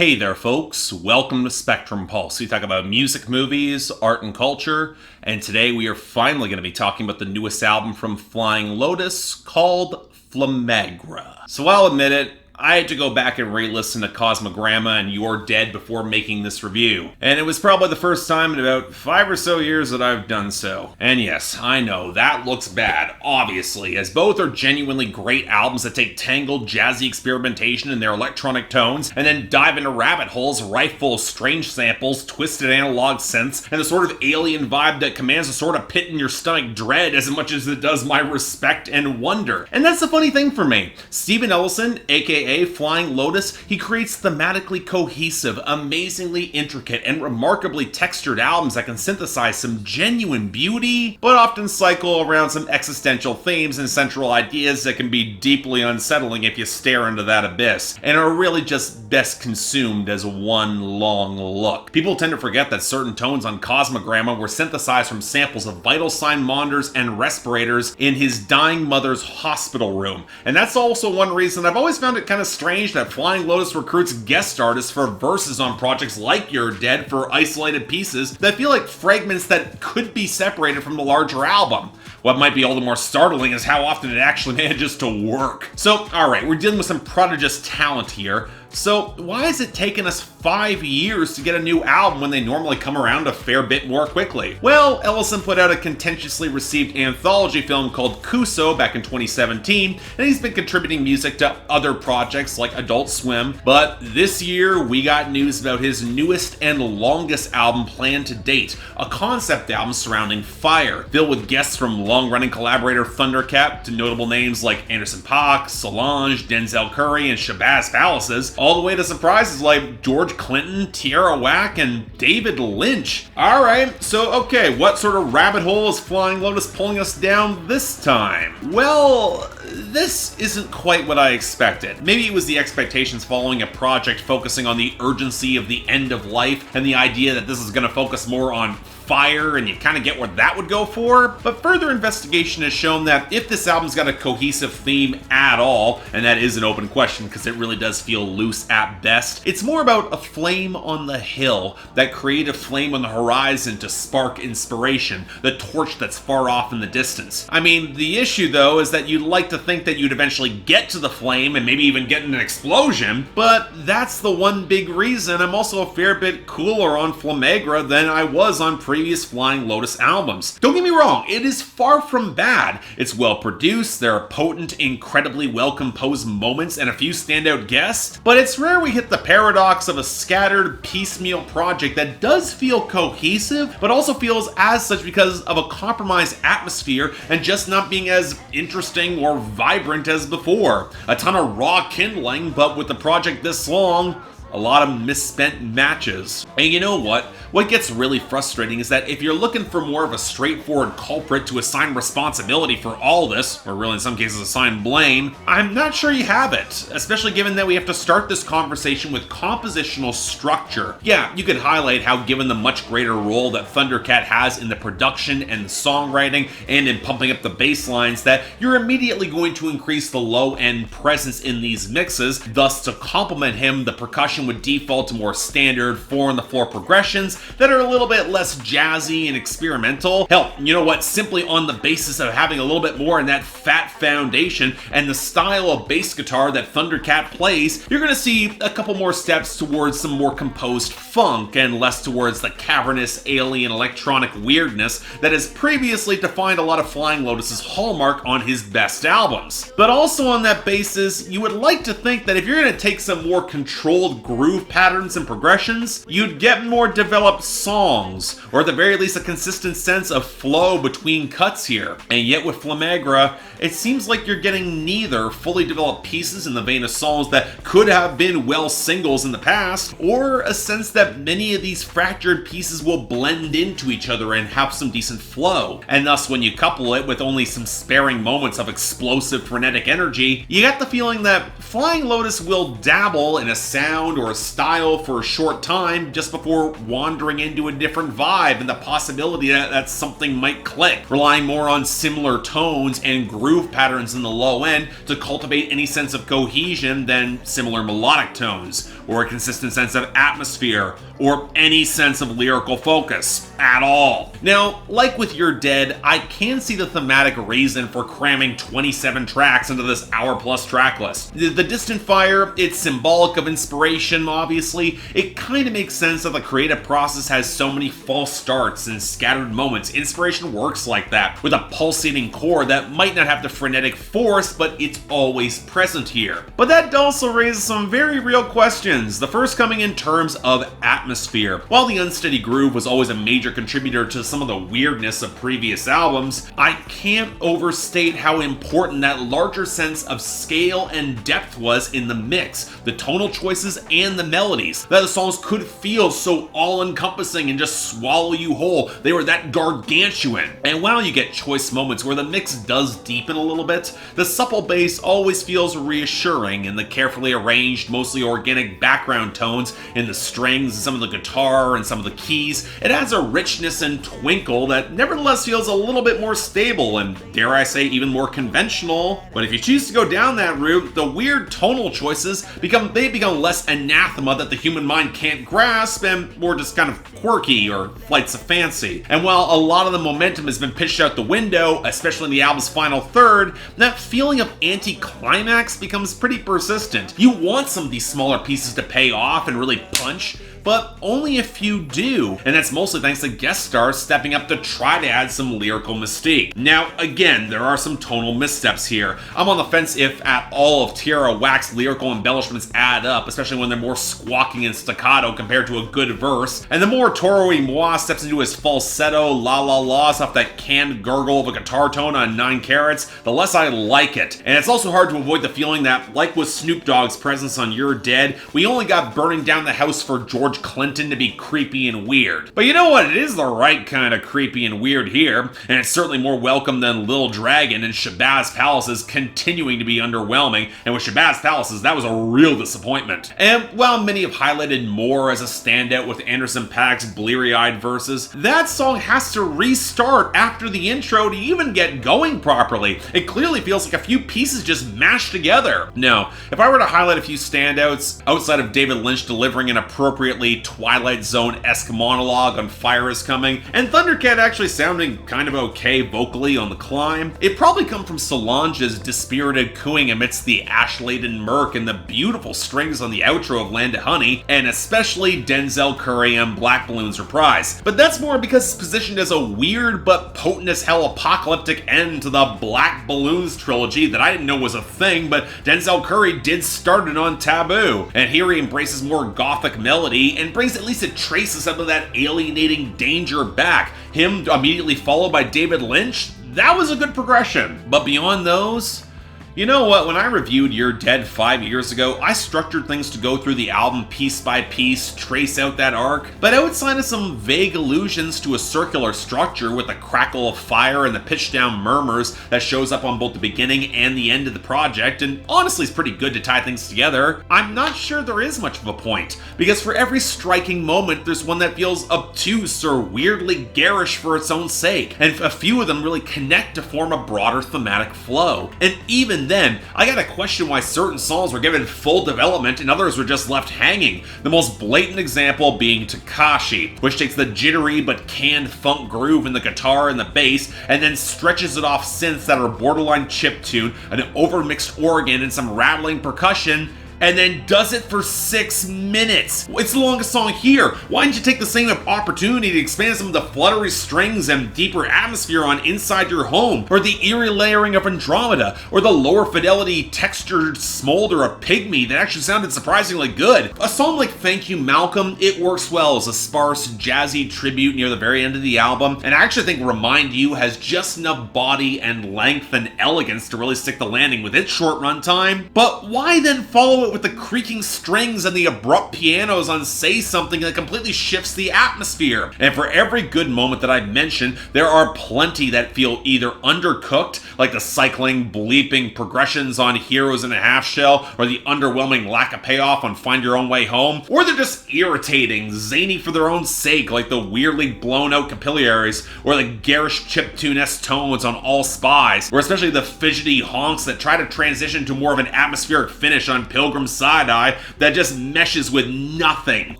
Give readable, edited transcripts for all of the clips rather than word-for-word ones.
Hey there, folks. Welcome to Spectrum Pulse. We talk about music, movies, art, and culture. And today we are finally going to be talking about the newest album from Flying Lotus called Flamagra. So I'll admit it, I had to go back and re-listen to Cosmogramma and You're Dead before making this review. And it was probably the first time in about 5 or so years that I've done so. And yes, I know, that looks bad, obviously, as both are genuinely great albums that take tangled, jazzy experimentation in their electronic tones, and then dive into rabbit holes rife full of strange samples, twisted analog synths, and the sort of alien vibe that commands a sort of pit-in-your-stomach dread as much as it does my respect and wonder. And that's the funny thing for me. Stephen Ellison, aka Flying Lotus, he creates thematically cohesive, amazingly intricate, and remarkably textured albums that can synthesize some genuine beauty, but often cycle around some existential themes and central ideas that can be deeply unsettling if you stare into that abyss, and are really just best consumed as one long look. People tend to forget that certain tones on Cosmogramma were synthesized from samples of vital sign monitors and respirators in his dying mother's hospital room, and that's also one reason I've always found it kind of strange that Flying Lotus recruits guest artists for verses on projects like You're Dead for isolated pieces that feel like fragments that could be separated from the larger album. What might be all the more startling is how often it actually manages to work. So, alright, we're dealing with some prodigious talent here. So, why has it taken us 5 years to get a new album when they normally come around a fair bit more quickly? Well, Ellison put out a contentiously received anthology film called Kuso back in 2017, and he's been contributing music to other projects like Adult Swim. But this year, we got news about his newest and longest album planned to date, a concept album surrounding fire, filled with guests from long-running collaborator Thundercat to notable names like Paak, Solange, Denzel Curry, and Shabazz Palaces, all the way to surprises like George Clinton, Tierra Whack, and David Lynch. Alright, so okay, what sort of rabbit hole is Flying Lotus pulling us down this time? Well, this isn't quite what I expected. Maybe it was the expectations following a project focusing on the urgency of the end of life and the idea that this is going to focus more on fire, and you kind of get where that would go for. But further investigation has shown that if this album's got a cohesive theme at all, and that is an open question because it really does feel loose at best, it's more about a flame on the hill, that creative flame on the horizon to spark inspiration, the torch that's far off in the distance. I mean, the issue though is that you'd like to think that you'd eventually get to the flame and maybe even get an explosion, but that's the one big reason I'm also a fair bit cooler on Flamagra than I was on previous Flying Lotus albums. Don't get me wrong, it is far from bad. It's well produced, there are potent, incredibly well composed moments, and a few standout guests, but it's rare we hit the paradox of a scattered, piecemeal project that does feel cohesive, but also feels as such because of a compromised atmosphere and just not being as interesting or vibrant as before. A ton of raw kindling, but with the project this long, a lot of misspent matches. And you know what? What gets really frustrating is that if you're looking for more of a straightforward culprit to assign responsibility for all this, or really in some cases assign blame, I'm not sure you have it, especially given that we have to start this conversation with compositional structure. Yeah, you could highlight how given the much greater role that Thundercat has in the production and the songwriting and in pumping up the bass lines, that you're immediately going to increase the low-end presence in these mixes, thus to complement him, the percussion would default to more standard 4-on-the-floor progressions that are a little bit less jazzy and experimental. Hell, you know what? Simply on the basis of having a little bit more in that fat foundation and the style of bass guitar that Thundercat plays, you're gonna see a couple more steps towards some more composed funk and less towards the cavernous alien electronic weirdness that has previously defined a lot of Flying Lotus's hallmark on his best albums. But also on that basis, you would like to think that if you're gonna take some more controlled groove patterns and progressions, you'd get more developed songs, or at the very least a consistent sense of flow between cuts here. And yet with Flamagra, it seems like you're getting neither fully developed pieces in the vein of songs that could have been well singles in the past, or a sense that many of these fractured pieces will blend into each other and have some decent flow. And thus when you couple it with only some sparing moments of explosive frenetic energy, you get the feeling that Flying Lotus will dabble in a sound or a style for a short time just before wandering into a different vibe and the possibility that something might click, relying more on similar tones and groove patterns in the low end to cultivate any sense of cohesion than similar melodic tones. or a consistent sense of atmosphere, or any sense of lyrical focus at all. Now, like with You're Dead, I can see the thematic reason for cramming 27 tracks into this hour-plus track list. The Distant Fire, it's symbolic of inspiration, obviously. It kind of makes sense that the creative process has so many false starts and scattered moments. Inspiration works like that, with a pulsating core that might not have the frenetic force, but it's always present here. But that also raises some very real questions, the first coming in terms of atmosphere. While the unsteady groove was always a major contributor to some of the weirdness of previous albums, I can't overstate how important that larger sense of scale and depth was in the mix, the tonal choices and the melodies, that the songs could feel so all-encompassing and just swallow you whole. They were that gargantuan. And while you get choice moments where the mix does deepen a little bit, the supple bass always feels reassuring, and the carefully arranged, mostly organic background tones in the strings and some of the guitar and some of the keys, it adds a richness and twinkle that nevertheless feels a little bit more stable and, dare I say, even more conventional. But if you choose to go down that route, the weird tonal choices become less anathema that the human mind can't grasp and more just kind of quirky or flights of fancy. And while a lot of the momentum has been pitched out the window, especially in the album's final third, that feeling of anticlimax becomes pretty persistent. You want some of these smaller pieces to pay off and really punch, but only a few do, and that's mostly thanks to guest stars stepping up to try to add some lyrical mystique. Now, again, there are some tonal missteps here. I'm on the fence if at all of Tierra Whack's lyrical embellishments add up, especially when they're more squawking and staccato compared to a good verse, and the more Toro y Moi steps into his falsetto la-la-las off that canned gurgle of a guitar tone on 9 Carats, the less I like it. And it's also hard to avoid the feeling that, like with Snoop Dogg's presence on You're Dead, we only got Burning Down the House for George Clinton to be creepy and weird. But you know what? It is the right kind of creepy and weird here, and it's certainly more welcome than Lil Dragon and Shabazz Palace's continuing to be underwhelming, and with Shabazz Palace's, that was a real disappointment. And while many have highlighted More as a standout with Anderson .Paak's bleary-eyed verses, that song has to restart after the intro to even get going properly. It clearly feels like a few pieces just mashed together. Now, if I were to highlight a few standouts, outside of David Lynch delivering an appropriately Twilight Zone-esque monologue on Fire Is Coming, and Thundercat actually sounding kind of okay vocally on The Climb, it'd probably come from Solange's dispirited cooing amidst the ash-laden murk and the beautiful strings on the outro of Land of Honey, and especially Denzel Curry and Black Balloon's Reprise. But that's more because it's positioned as a weird but potent as hell apocalyptic end to the Black Balloons trilogy that I didn't know was a thing, but Denzel Curry did start it on Taboo. And here he embraces more gothic melody and brings at least a trace of some of that alienating danger back. Him immediately followed by David Lynch, that was a good progression. But beyond those, you know what, when I reviewed You're Dead 5 years ago, I structured things to go through the album piece by piece, trace out that arc, but outside of some vague allusions to a circular structure with the crackle of fire and the pitched down murmurs that shows up on both the beginning and the end of the project, and honestly is pretty good to tie things together, I'm not sure there is much of a point, because for every striking moment there's one that feels obtuse or weirdly garish for its own sake, and a few of them really connect to form a broader thematic flow. And even then, I gotta question why certain songs were given full development and others were just left hanging. The most blatant example being Takashi, which takes the jittery but canned funk groove in the guitar and the bass, and then stretches it off synths that are borderline chiptune, an overmixed organ, and some rattling percussion, and then does it for 6 minutes. It's the longest song here. Why didn't you take the same opportunity to expand some of the fluttery strings and deeper atmosphere on Inside Your Home, or the eerie layering of Andromeda, or the lower fidelity textured smolder of Pygmy that actually sounded surprisingly good? A song like Thank You Malcolm, it works well as a sparse, jazzy tribute near the very end of the album, and I actually think Remind You has just enough body and length and elegance to really stick the landing with its short runtime. But why then follow it with the creaking strings and the abrupt pianos on Say Something that completely shifts the atmosphere? And for every good moment that I've mentioned, there are plenty that feel either undercooked, like the cycling, bleeping progressions on Heroes in a Half Shell, or the underwhelming lack of payoff on Find Your Own Way Home, or they're just irritating, zany for their own sake, like the weirdly blown out Capillaries, or the garish chiptune-esque tones on All Spies, or especially the fidgety honks that try to transition to more of an atmospheric finish on Pilgrim from Side-Eye that just meshes with nothing.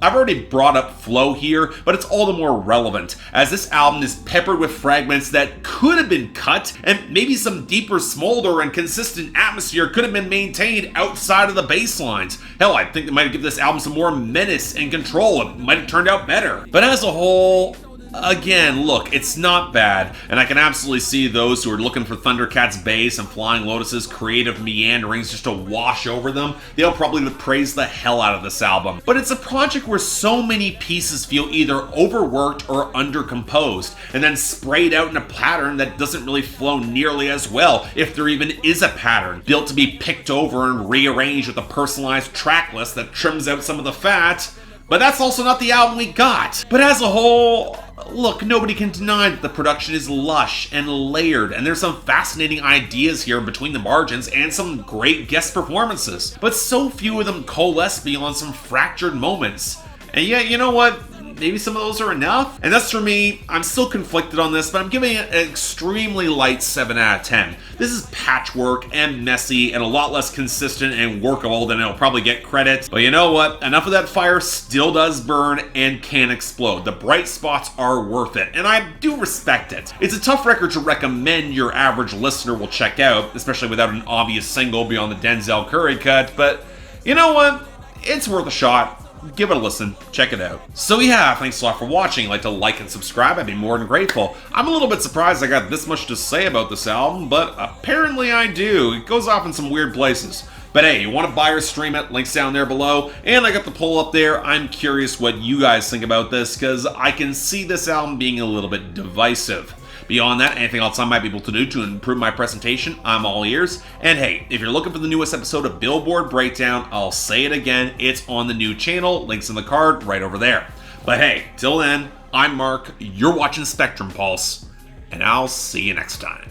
I've already brought up flow here, but it's all the more relevant, as this album is peppered with fragments that could have been cut, and maybe some deeper smolder and consistent atmosphere could have been maintained outside of the bass lines. Hell, I think they might have given this album some more menace and control. It might have turned out better. But as a whole, again, look, it's not bad, and I can absolutely see those who are looking for Thundercat's bass and Flying Lotus's creative meanderings just to wash over them. They'll probably praise the hell out of this album. But it's a project where so many pieces feel either overworked or undercomposed, and then sprayed out in a pattern that doesn't really flow nearly as well, if there even is a pattern, built to be picked over and rearranged with a personalized track list that trims out some of the fat. But that's also not the album we got. But as a whole, look, nobody can deny that the production is lush and layered, and there's some fascinating ideas here between the margins and some great guest performances. But so few of them coalesce beyond some fractured moments. And yet, you know what? Maybe some of those are enough? And that's for me. I'm still conflicted on this, but I'm giving it an extremely light 7 out of 10. This is patchwork and messy and a lot less consistent and workable than it'll probably get credit. But you know what? Enough of that fire still does burn and can explode. The bright spots are worth it, and I do respect it. It's a tough record to recommend your average listener will check out, especially without an obvious single beyond the Denzel Curry cut, but you know what? It's worth a shot. Give it a listen. Check it out. So yeah, thanks a lot for watching. If you'd like to like and subscribe, I'd be more than grateful. I'm a little bit surprised I got this much to say about this album, but apparently I do. It goes off in some weird places. But hey, you want to buy or stream it, links down there below, and I got the poll up there. I'm curious what you guys think about this, because I can see this album being a little bit divisive. Beyond that, anything else I might be able to do to improve my presentation, I'm all ears. And hey, if you're looking for the newest episode of Billboard Breakdown, I'll say it again, it's on the new channel, links in the card right over there. But hey, till then, I'm Mark, you're watching Spectrum Pulse, and I'll see you next time.